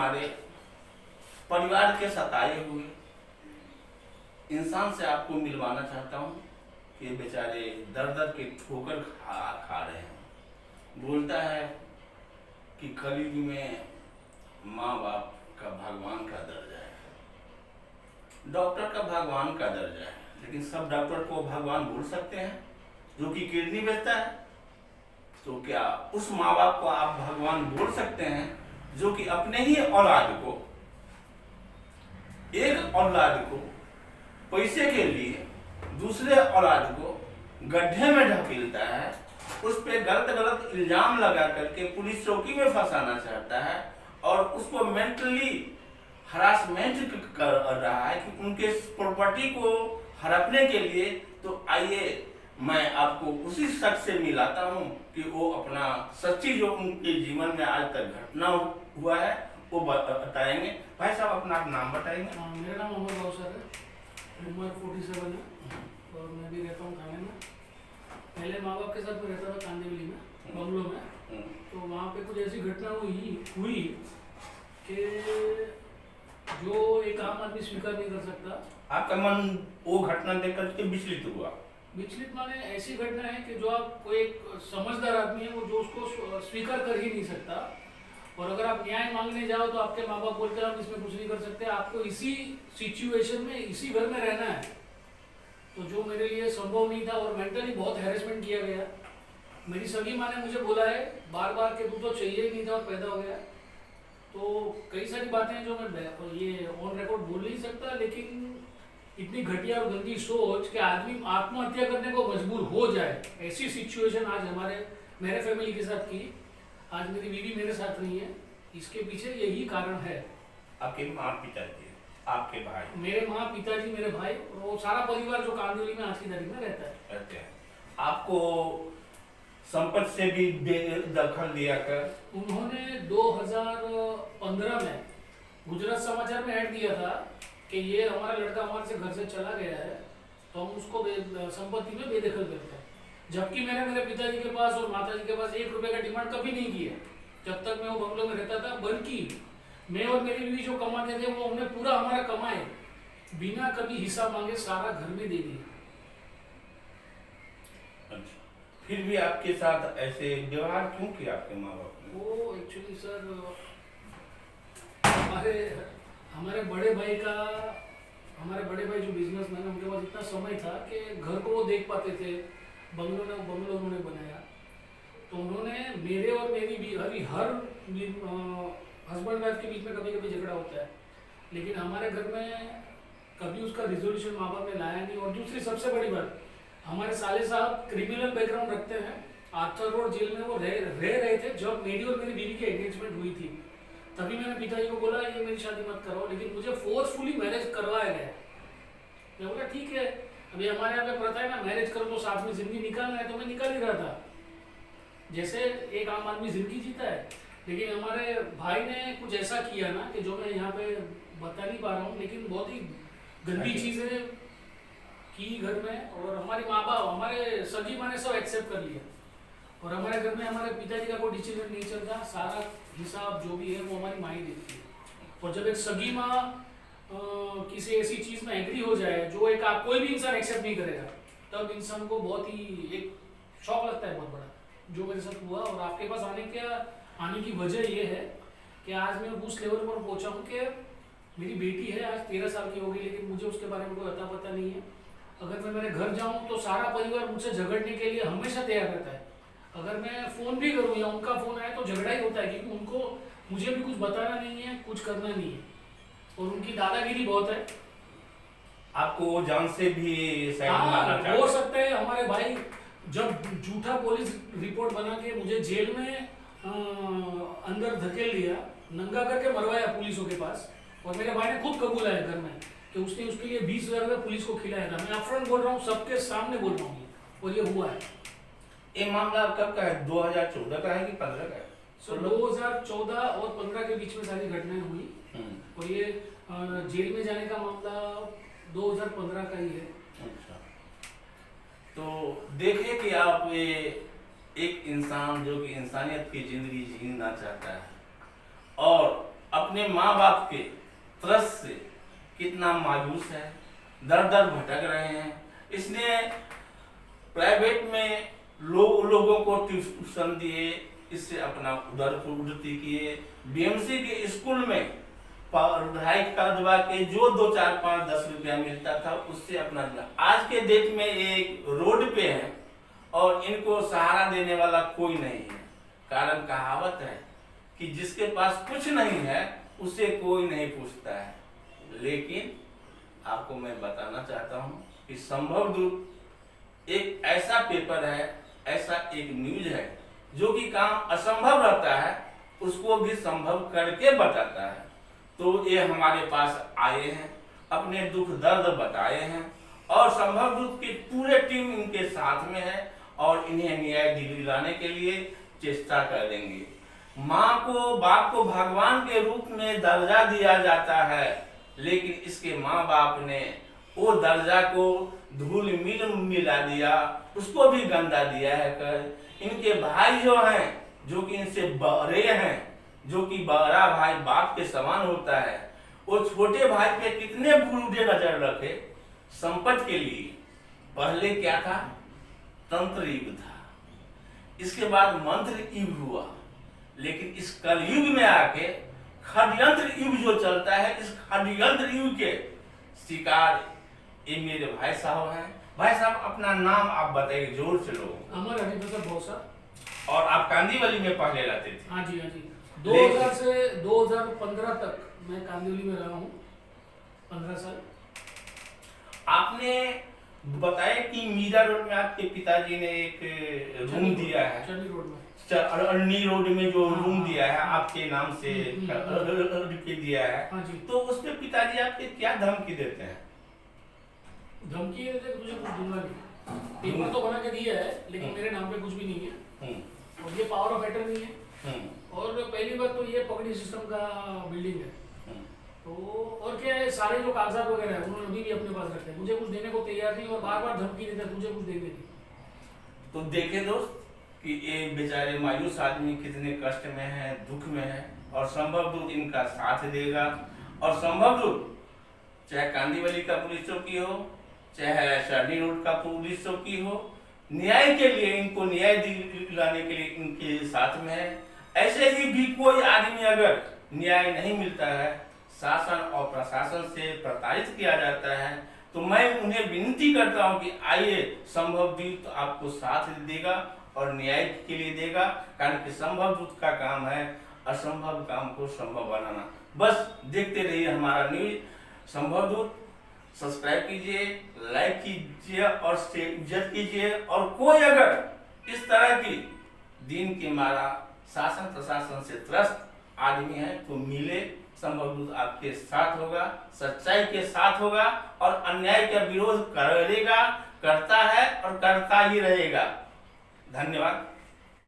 हमारे परिवार के सताए हुए इंसान से आपको मिलवाना चाहता हूँ कि बेचारे दर दर के ठोकर खा रहे हैं। बोलता है कि कलयुग में माँ बाप का भगवान का दर्जा है, डॉक्टर का भगवान का दर्जा है, लेकिन सब डॉक्टर को भगवान बोल सकते हैं जो कि किडनी बेचता है? तो क्या उस माँ बाप को आप भगवान बोल सकते हैं जो कि अपने ही औलाद को, एक औलाद को पैसे के लिए दूसरे औलाद को गड्ढे में ढकेलता है, उस पे गलत इल्जाम लगा करके पुलिस चौकी में फंसाना चाहता है और उसको मेंटली हरासमेंट कर रहा है कि उनके प्रॉपर्टी को हड़पने के लिए। तो आइए मैं आपको उसी शख्स से मिलाता हूं कि वो अपना सच्ची जो उनके जीवन में आज तक घटना हुआ है वो बताएंगे। भाई साहब अपना नाम बताएंगे। मेरा नाम मोहम्मद कौसर है, उम्र 47 है और मैं भी रहता हूँ थाने में। पहले माँ बाप के साथ में रहता था कांदिवली में, बंगलों में। तो वहाँ पे कुछ ऐसी घटना हुई कि जो एक आम आदमी स्वीकार नहीं कर सकता। आपका मन वो घटना देख करके विचलित हुआ? विचलित माने ऐसी घटना है कि जो आप कोई एक समझदार आदमी है वो जो उसको स्वीकार कर ही नहीं सकता, और अगर आप न्याय मांगने जाओ तो आपके माँ बाप बोलते हैं हम इसमें कुछ नहीं कर सकते, आपको इसी सिचुएशन में इसी घर में रहना है। तो जो मेरे लिए संभव नहीं था और मेंटली बहुत हैरेसमेंट किया गया। मेरी सगी माँ ने मुझे बोला है बार बार कि तू तो चाहिए ही नहीं था और पैदा हो गया। तो कई सारी बातें जो मैं ये ऑन रिकॉर्ड बोल नहीं सकता, लेकिन इतनी घटिया और गंदी सोच कि आदमी आत्महत्या करने को मजबूर हो जाए, ऐसी सिचुएशन आज मेरे फैमिली के साथ की। आज मेरी बीवी मेरे साथ नहीं है, इसके पीछे यही कारण है। आपके माँ पिताजी, आपके भाई? मेरे माँ पिताजी, मेरे भाई और वो सारा परिवार जो कांदिवली में आज की तारीख में रहता है। आपको संपत्ति से भी दखल दिया कर उन्होंने 2015 में गुजरात समाचार में ऐड दिया था कि ये हमारा लड़का हमारे से घर से चला गया है तो हम उसको संपत्ति में बेदखल करते हैं। जबकि मैंने मेरे पिताजी के पास और माताजी के पास 1 रुपए का डिमांड कभी नहीं किया जब तक मैं वो बंगलों में रहता था, बल्कि मैं और मेरी बीवी जो कमाते थे वो हमने पूरा हमारा कमाए बिना कभी हिस्सा मांगे सारा घर में दे दिया। अच्छा, फिर भी आपके साथ ऐसे व्यवहार क्यों किया आपके माँ बाप ने? वो एक्चुअली सर हमारे बड़े भाई जो बिजनेसमैन है उनके पास इतना समय था कि घर को वो देख पाते थे। बंगलो उन्होंने बनाया तो उन्होंने मेरे और मेरी भी हर हस्बैंड वाइफ के बीच में कभी कभी झगड़ा होता है, लेकिन हमारे घर में कभी उसका रिजोल्यूशन माँ बाप ने लाया नहीं। और दूसरी सबसे बड़ी बात, हमारे साले साहब क्रिमिनल बैकग्राउंड रखते हैं। आर्थर रोड जेल में वो रह रहे थे जब मेरी और मेरी बीवी की एंगेजमेंट हुई थी। तभी मैंने पिताजी को बोला ये मेरी शादी मत करो, लेकिन मुझे फोर्सफुली मैरिज करवाया गया। मैं बोला ठीक है, अभी हमारे यहाँ पे प्रथा है ना, मैरिज करो तो साथ में जिंदगी निकालना है, तो मैं निकाल ही रहा था जैसे एक आम आदमी जिंदगी जीता है। लेकिन हमारे भाई ने कुछ ऐसा किया ना कि जो मैं यहाँ पे बता नहीं पा रहा हूँ, लेकिन बहुत ही गंदी चीजें की घर में। और हमारे माँ बाप, हमारे सगी माँ ने सब एक्सेप्ट कर लिया और हमारे घर में हमारे पिताजी का कोई डिसीजन नहीं चलता, सारा हिसाब जो भी है वो हमारी माँ ही देती है। और जब एक सगी माँ किसी ऐसी चीज में एग्री हो जाए जो एक कोई भी इंसान एक्सेप्ट नहीं करेगा, तब इंसान को बहुत ही एक शौक लगता है बहुत बड़ा, जो मेरे साथ हुआ। और आपके पास आने की वजह ये है कि आज मैं उस लेवल पर पहुंचा हूँ कि मेरी बेटी है आज 13 साल की होगी, लेकिन मुझे उसके बारे में कोई अता पता नहीं है। अगर मैं मेरे घर जाऊँ तो सारा परिवार मुझसे झगड़ने के लिए हमेशा तैयार रहता है। अगर मैं फोन भी करूँ या उनका फोन आए तो झगड़ा ही होता है, क्योंकि उनको मुझे भी कुछ बताना नहीं है, कुछ करना नहीं है, और उनकी दादागिरी बहुत है। आपको जान से भी हो सकता है। हमारे भाई जब झूठा पुलिस रिपोर्ट बना के मुझे जेल में अंदर धकेल दिया, नंगा करके मरवाया पुलिसों के पास, और मेरे भाई ने खुद कबूला है घर में कि उसने उसके लिए 20,000 रुपये पुलिस को खिलाया था। मैं अपफ्रंट बोल रहा हूँ, सबके सामने बोल रहा हूँ, और ये हुआ है। ये मामला कब का है? 2014 का है कि 15 का है? 2014 और 15 के बीच में सारी घटनाएं हुई, और ये जेल में जाने का मामला 2015 का ही है। अच्छा, तो देखिए कि आप एक इंसान जो कि इंसानियत की जिंदगी जीना चाहता है और अपने माँ बाप के तरस से कितना मायूस है, दर दर भटक रहे हैं। इसने प्राइवेट में लोगों को ट्यूशन दिए, इससे अपना उदरपूर्ति किए। बीएमसी के स्कूल में पढ़ाई करवा के जो 2, 4, 5, 10 रुपया मिलता था उससे अपना आज के डेट में एक रोड पे है और इनको सहारा देने वाला कोई नहीं है। कारण कहावत है कि जिसके पास कुछ नहीं है उसे कोई नहीं पूछता है। लेकिन आपको मैं बताना चाहता हूँ कि संभव दूत एक ऐसा पेपर है, ऐसा एक न्यूज है जो कि काम असंभव रहता है उसको भी संभव करके बताता है। तो ये हमारे पास आए हैं, अपने दुख दर्द बताए हैं और संभव दूत की पूरे टीम इनके साथ में है और इन्हें न्याय दिलाने के लिए चेष्टा करेंगे। माँ को, बाप को भगवान के रूप में दर्जा दिया जाता है, लेकिन इसके माँ बाप ने वो दर्जा को धूल मिला दिया, उसको भी गंदा दिया है कर। इनके भाई जो हैं, जो कि इनसे बड़े हैं, जो कि बड़ा भाई बाप के समान होता है, वो छोटे भाई पे कितने बुरे नजर रखे संपत्ति के लिए। पहले क्या था? तंत्र युग था, इसके बाद मंत्र युग हुआ, लेकिन इस कलयुग में आके षड्यंत्र युग जो चलता है, इस षड्यंत्र युग के शिकार ये मेरे भाई साहब हैं। भाई साहब अपना नाम आप बताइए जोर से लोगों। अमर हरिप्रसाद भौसा। और आप कांदीवली में पहले रहते थे? हाँ जी, हाँ जी। 2000 से 2015 तक मैं कांदिवली में रहा हूँ, 15 साल। आपने बताया कि मीरा रोड में आपके पिताजी ने एक रूम दिया है, चंडी रोड में, अरनी रोड में जो रूम दिया है आपके नाम से दिया है। हाँ जी। तो उसपे पिताजी आपके क्या धमकी देते हैं? धमकी देते तुझे कुछ दूंगा नहीं, पेपर तो बना के दिया है लेकिन मेरे नाम पे कुछ भी नहीं है और ये पावर ऑफ अटर्नी है। और पहली बात तो ये पगड़ी सिस्टम का बिल्डिंग है, तो और क्या है, सारे जो कागजात वगैरह है उन्होंने अभी भी अपने पास रखे हैं, मुझे कुछ देने को तैयार नहीं और बार बार धमकी देते हैं तुझे कुछ देंगे नहीं। तो देखे दोस्त कि ये बेचारे मायूस आदमी कितने कष्ट में है, दुख में है, और संभव दूत इनका साथ देगा। और संभव दूत चाहे कांदीवली का पुलिस चौकी हो, चाहे सरनी रोड का पुलिस चौकी हो, न्याय के लिए, इनको न्याय दिलाने के लिए इनके साथ में है। ऐसे ही भी कोई आदमी अगर न्याय नहीं मिलता है, शासन और प्रशासन से प्रताड़ित किया जाता है, तो मैं उन्हें विनती करता हूं कि आइए, संभव दूत आपको साथ देगा और न्याय के लिए देगा। कारण कि संभव दूत का काम है असंभव काम को संभव बनाना। बस देखते रहिए हमारा न्यूज संभव दूत। सब्सक्राइब कीजिए, लाइक कीजिए और शेयर कीजिए। और कोई अगर इस तरह की दिन के मारा शासन प्रशासन से त्रस्त आदमी है तो मिले, संभव दूत आपके साथ होगा, सच्चाई के साथ होगा और अन्याय का विरोध करेगा, करता है और करता ही रहेगा। धन्यवाद।